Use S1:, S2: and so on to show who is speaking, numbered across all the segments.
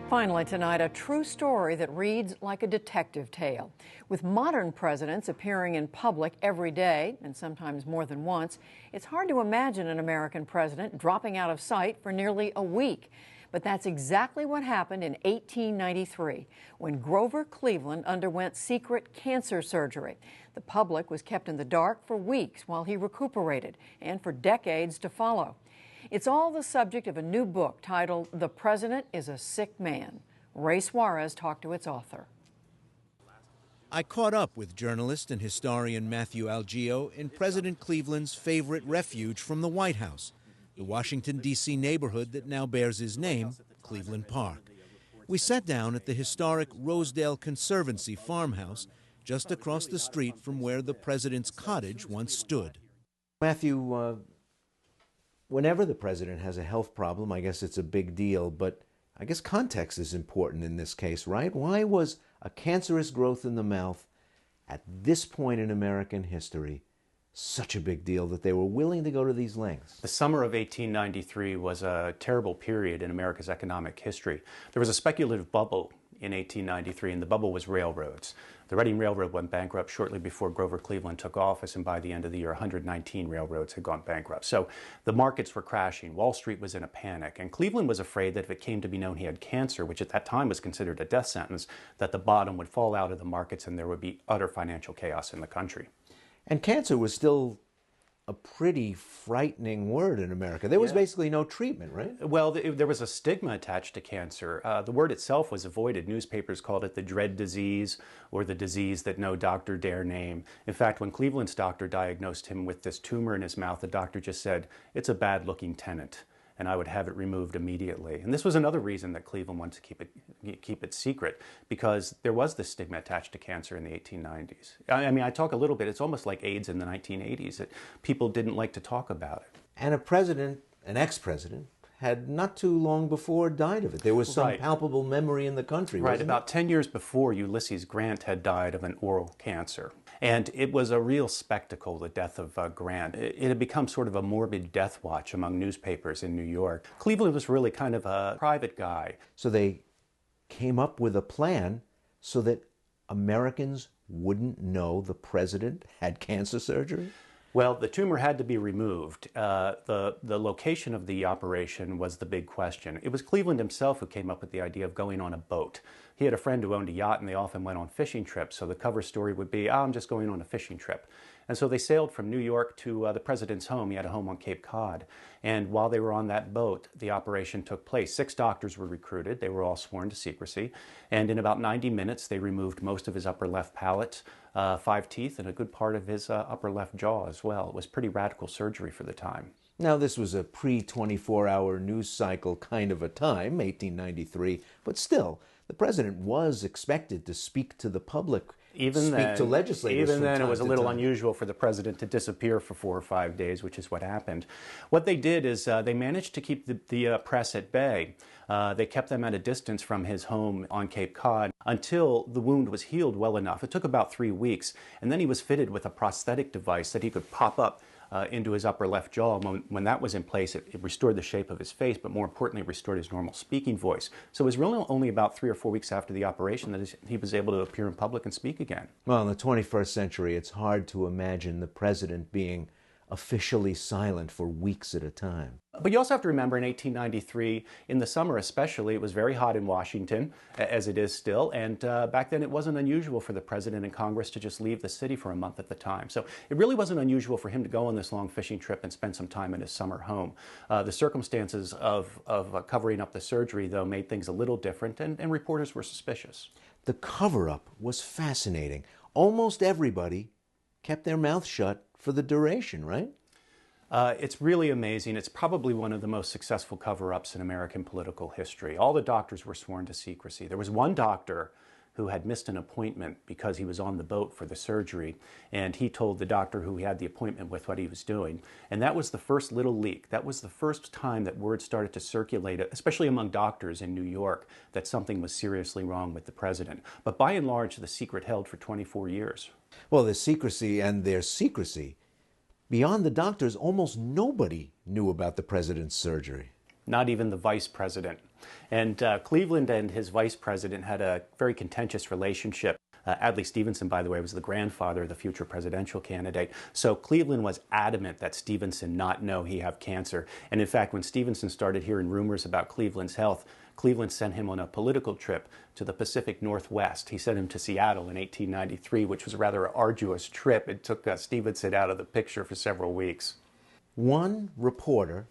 S1: Finally tonight, a true story that reads like a detective tale. With modern presidents appearing in public every day, and sometimes more than once, it's hard to imagine an American president dropping out of sight for nearly a week. But that's exactly what happened in 1893, when Grover Cleveland underwent secret cancer surgery. The public was kept in the dark for weeks while he recuperated, and for decades to follow. It's all the subject of a new book titled The President is a Sick Man. Ray Suarez talked to its author.
S2: I caught up with journalist and historian Matthew Algeo in President Cleveland's favorite refuge from the White House, the Washington, D.C. neighborhood that now bears his name, Cleveland Park. We sat down at the historic Rosedale Conservancy farmhouse just across the street from where the president's cottage once stood. Matthew, whenever the president has a health problem, I guess it's a big deal, but I guess context is important in this case, right? Why was a cancerous growth in the mouth at this point in American history such a big deal that they were willing to go to these lengths?
S3: The summer of 1893 was a terrible period in America's economic history. There was a speculative bubble in 1893, and the bubble was railroads. The Reading Railroad went bankrupt shortly before Grover Cleveland took office, and by the end of the year, 119 railroads had gone bankrupt. So the markets were crashing. Wall Street was in a panic, and Cleveland was afraid that if it came to be known he had cancer, which at that time was considered a death sentence, that the bottom would fall out of the markets and there would be utter financial chaos in the country. And
S2: cancer was still a pretty frightening word in America. There was basically no treatment, right?
S3: Well, there was a stigma attached to cancer. The word itself was avoided. Newspapers called it the dread disease, or the disease that no doctor dare name. In fact, when Cleveland's doctor diagnosed him with this tumor in his mouth, the doctor just said, "It's a bad-looking tenant," and I would have it removed immediately. And this was another reason that Cleveland wanted to keep it secret, because there was this stigma attached to cancer in the 1890s. I mean, I talk a little bit, it's almost like AIDS in the 1980s, that people didn't like to talk about it.
S2: And a president, an ex-president, had not too long before died of it. There was some palpable memory in the country,
S3: Right, about 10 years before, Ulysses Grant had died of an oral cancer. And it was a real spectacle, the death of Grant. It had become sort of a morbid death watch among newspapers in New York. Cleveland was really kind of a private guy.
S2: So they came up with a plan so that Americans wouldn't know the president had cancer surgery?
S3: Well, the tumor had to be removed. The location of the operation was the big question. It was Cleveland himself who came up with the idea of going on a boat. He had a friend who owned a yacht, and they often went on fishing trips, so the cover story would be, I'm just going on a fishing trip. And so they sailed from New York to the president's home. He had a home on Cape Cod. And while they were on that boat, the operation took place. 6 doctors were recruited. They were all sworn to secrecy. And in about 90 minutes, they removed most of his upper left palate, 5 teeth, and a good part of his upper left jaw as well. It was pretty radical surgery for the time.
S2: Now, this was a pre-24-hour news cycle kind of a time, 1893, but still, the president was expected to speak to the public, speak to legislators.
S3: Even then, it was a little unusual for the president to disappear for 4 or 5 days, which is what happened. What they did is they managed to keep the press at bay. They kept them at a distance from his home on Cape Cod until the wound was healed well enough. It took about 3 weeks, and then he was fitted with a prosthetic device that he could pop up into his upper left jaw. When that was in place, it restored the shape of his face, but more importantly, restored his normal speaking voice. So it was really only about 3 or 4 weeks after the operation that he was able to appear in public and speak again.
S2: Well, in the 21st century, it's hard to imagine the president being officially silent for weeks at a time.
S3: But you also have to remember in 1893, in the summer especially, it was very hot in Washington, as it is still, and back then it wasn't unusual for the president and Congress to just leave the city for a month at the time. So it really wasn't unusual for him to go on this long fishing trip and spend some time in his summer home. The circumstances of covering up the surgery, though, made things a little different, and reporters were suspicious.
S2: The cover-up was fascinating. Almost everybody kept their mouth shut for the duration, right?
S3: It's really amazing. It's probably one of the most successful cover-ups in American political history. All the doctors were sworn to secrecy. There was one doctor who had missed an appointment because he was on the boat for the surgery, and he told the doctor who he had the appointment with what he was doing. And that was the first little leak. That was the first time that word started to circulate, especially among doctors in New York, that something was seriously wrong with the president. But by and large, the secret held for 24 years.
S2: Well, the secrecy and their secrecy. Beyond the doctors, almost nobody knew about the president's surgery.
S3: not even the vice president. And Cleveland and his vice president had a very contentious relationship. Adlai Stevenson, by the way, was the grandfather of the future presidential candidate. So Cleveland was adamant that Stevenson not know he had cancer. And in fact, when Stevenson started hearing rumors about Cleveland's health, Cleveland sent him on a political trip to the Pacific Northwest. He sent him to Seattle in 1893, which was a rather arduous trip. It took Stevenson out of the picture for several weeks.
S2: One reporter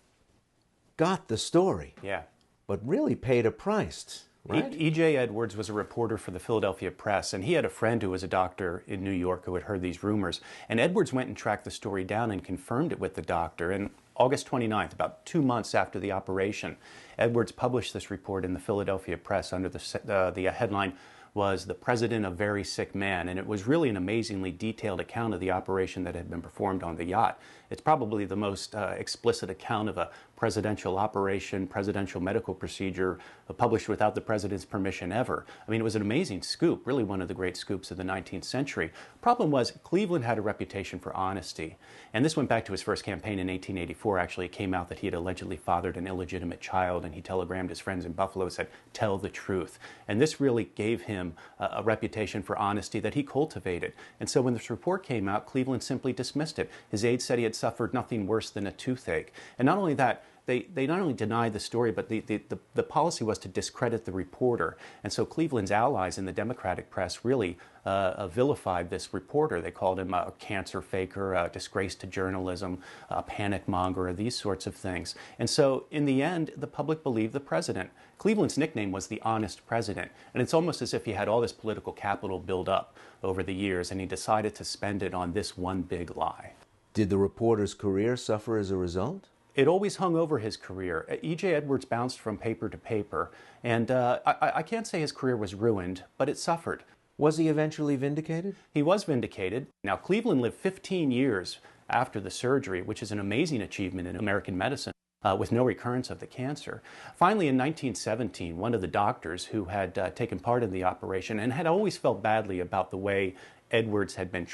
S2: got the story,
S3: Yeah.
S2: but really paid a price, right?
S3: E.J. Edwards was a reporter for the Philadelphia Press, and he had a friend who was a doctor in New York who had heard these rumors. And Edwards went and tracked the story down and confirmed it with the doctor. And August 29th, about 2 months after the operation, Edwards published this report in the Philadelphia Press under the headline was "The President a Very Sick Man," and it was really an amazingly detailed account of the operation that had been performed on the yacht. It's probably the most explicit account of a presidential operation, presidential medical procedure published without the president's permission ever. I mean, it was an amazing scoop, really one of the great scoops of the 19th century. Problem was, Cleveland had a reputation for honesty, and this went back to his first campaign in 1884. Actually, it came out that he had allegedly fathered an illegitimate child, and he telegrammed his friends in Buffalo and said, "Tell the truth." And this really gave him a reputation for honesty that he cultivated. And so when this report came out, Cleveland simply dismissed it. His aides said he had suffered nothing worse than a toothache. And not only that, they not only denied the story, but the policy was to discredit the reporter. And so Cleveland's allies in the Democratic press really vilified this reporter. They called him a cancer faker, a disgrace to journalism, a panic monger, these sorts of things. And so in the end, the public believed the president. Cleveland's nickname was the Honest President. And it's almost as if he had all this political capital built up over the years, and he decided to spend it on this one big lie.
S2: Did the reporter's career suffer as a result?
S3: It always hung over his career. E.J. Edwards bounced from paper to paper, and I can't say his career was ruined, but it suffered.
S2: Was he eventually vindicated?
S3: He was vindicated. Now, Cleveland lived 15 years after the surgery, which is an amazing achievement in American medicine, with no recurrence of the cancer. Finally, in 1917, one of the doctors who had taken part in the operation and had always felt badly about the way Edwards had been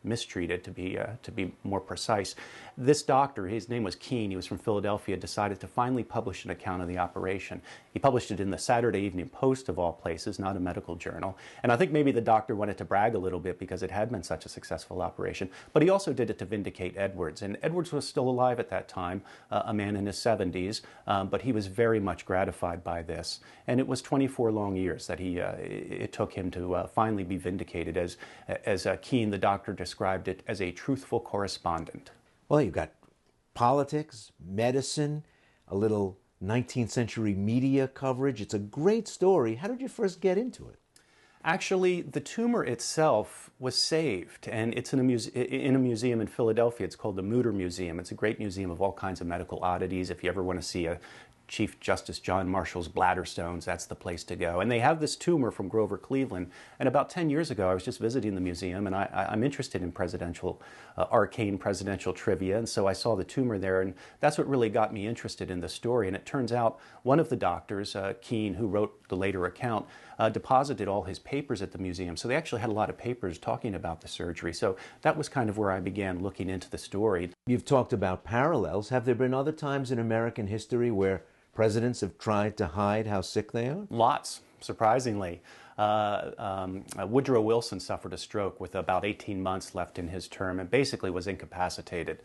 S3: mistreated to be more precise. This doctor, his name was Keene, he was from Philadelphia, decided to finally publish an account of the operation. He published it in the Saturday Evening Post of all places, not a medical journal. And I think maybe the doctor wanted to brag a little bit because it had been such a successful operation, but he also did it to vindicate Edwards. And Edwards was still alive at that time, a man in his 70s, but he was very much gratified by this. And it was 24 long years that it took him to finally be vindicated, as Keene, the doctor, described it, as a truthful correspondent.
S2: Well, you've got politics, medicine, a little 19th century media coverage. It's a great story. How did you first get into it?
S3: Actually, the tumor itself was saved, and it's in a museum in Philadelphia. It's called the Mutter Museum. It's a great museum of all kinds of medical oddities. If you ever want to see a Chief Justice John Marshall's bladder stones, that's the place to go. And they have this tumor from Grover Cleveland. And about 10 years ago, I was just visiting the museum, and I'm interested in arcane presidential trivia. And so I saw the tumor there, and that's what really got me interested in the story. And it turns out one of the doctors, Keene, who wrote the later account, deposited all his papers at the museum. So they actually had a lot of papers talking about the surgery. So that was kind of where I began looking into the story.
S2: You've talked about parallels. Have there been other times in American history where presidents have tried to hide how sick they are?
S3: Lots, surprisingly. Woodrow Wilson suffered a stroke with about 18 months left in his term and basically was incapacitated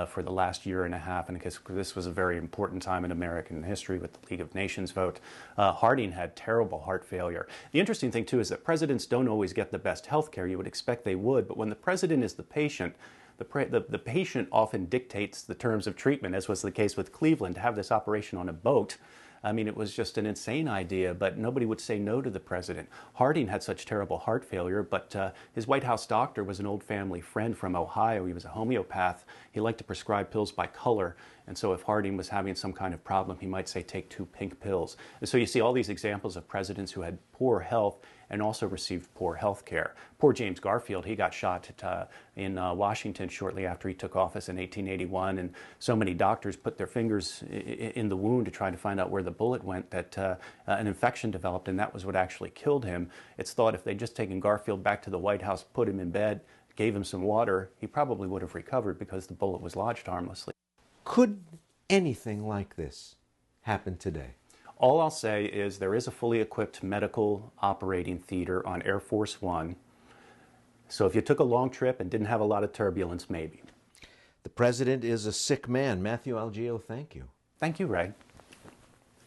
S3: for the last year and a half. And because this was a very important time in American history with the League of Nations vote, Harding had terrible heart failure. The interesting thing, too, is that presidents don't always get the best health care. You would expect they would, but when the president is the patient, the patient often dictates the terms of treatment, as was the case with Cleveland. To have this operation on a boat, I mean, it was just an insane idea, but nobody would say no to the president. Harding had such terrible heart failure, but his White House doctor was an old family friend from Ohio. He was a homeopath. He liked to prescribe pills by color, and so if Harding was having some kind of problem, he might say, take 2 pink pills. And so you see all these examples of presidents who had poor health and also received poor health care. Poor James Garfield, he got shot in Washington shortly after he took office in 1881, and so many doctors put their fingers in the wound to try to find out where the bullet went that an infection developed, and that was what actually killed him. It's thought if they'd just taken Garfield back to the White House, put him in bed, gave him some water, he probably would have recovered because the bullet was lodged harmlessly.
S2: Could anything like this
S4: happen today?
S3: All I'll say is there is a fully equipped medical operating theater on Air Force One. So if you took a long trip and didn't have a lot of turbulence, maybe.
S4: The president is a sick man. Matthew Algeo, thank you.
S3: Thank you, Ray.